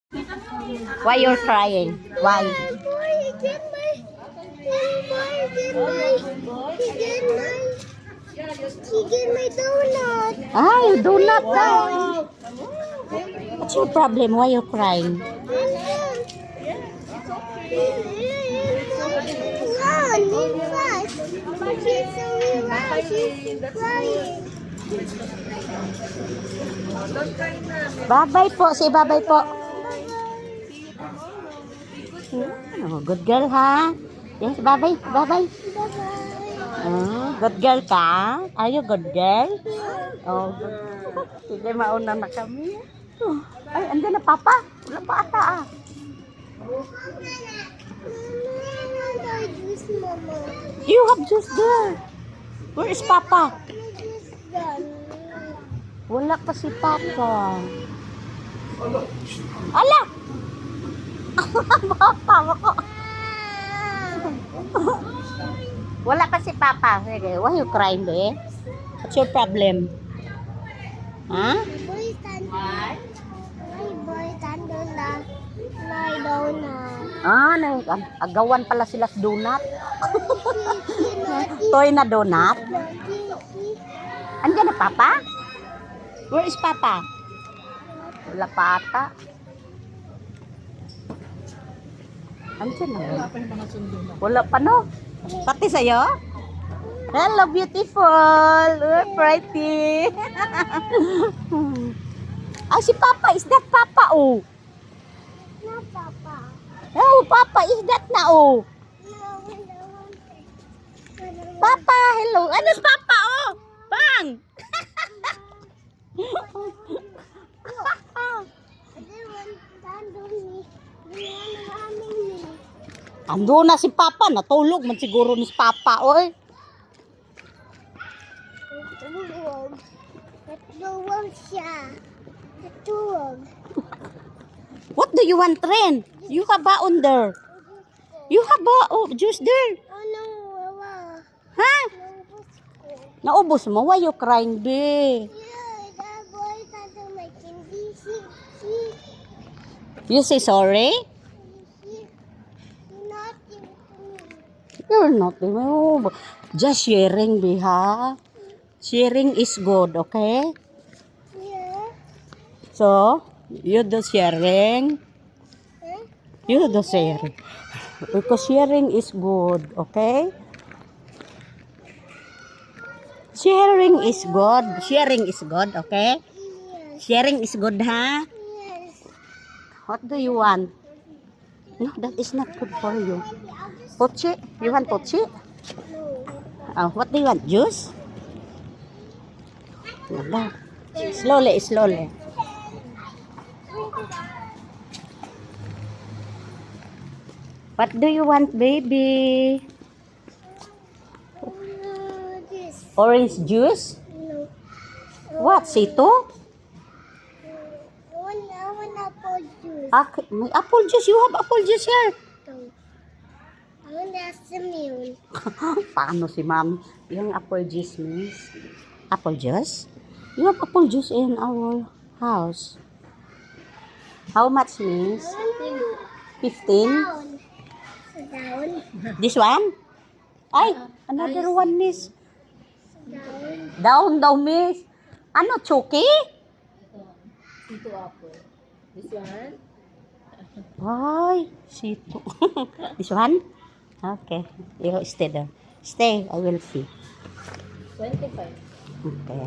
Why you're crying? Why? He get my donut. Ah, you do not know. What's your problem? Why you crying? Run, fast. She's so around. She's crying. Bye-bye po. Say bye-bye po. Oh, good girl, ha? Yes, bye-bye. Bye-bye. Oh, good girl ka? Are you good girl? Oh, sige, mauna na kami. Ay, andyan na, Papa. Wala pa ata, ah. You have juice there. Where is Papa? Wala pa si Papa. Ala! Papa mo. Wala pa si Papa. Sige, why you crying, be? What's your problem? Ha? Ah, agawan pala sila sa donut. Toy na donut. Andiyan na Papa? Where is Papa? Wala pa ata. Andiyan na. Wala pa, no? Pati sa'yo? Hello, beautiful. Pretty. Ah, si Papa. Is that Papa, oh? Not Papa. Oh, Papa. Is that na, oh? Papa, hello. Ano si Papa, oh? Bang! Ando na si Papa, natulog man siguro ni Papa, oy. Natulog siya. Natulog. What do you want, Ren? You have ba on there? You have ba juice there? Oh no, wala. Ha? Naubos ko. Naubos mo? Why you crying, be? Yeah, that boy doesn't like candy. You say sorry? You're You're not. not Oh, just sharing, be, ha? Sharing is good, okay? yeah. So, you do sharing. Huh? You do sharing. Because sharing is good, okay? Sharing is good. Sharing is good, okay? Yes. Sharing is good, ha? Yes. What do you want? No, that is not good for you. Pochi? You want pochi? No. What do you want? Juice? Wala. Slowly, slowly. What do you want, baby? This. Orange juice? No. What? Sito? I want apple juice. May apple juice. You have apple juice here. No. I want assamin. Paano si Mami? Yung apple juice, miss. Apple juice? You have apple juice in our house. How much, miss? 15? Down. This one? Ay, another one, miss. Down. Down daw, miss. Ano, choki? Sito apple. This one? Ay, sito. This one? Okay. You stay there. Stay, I will see. 25. Okay.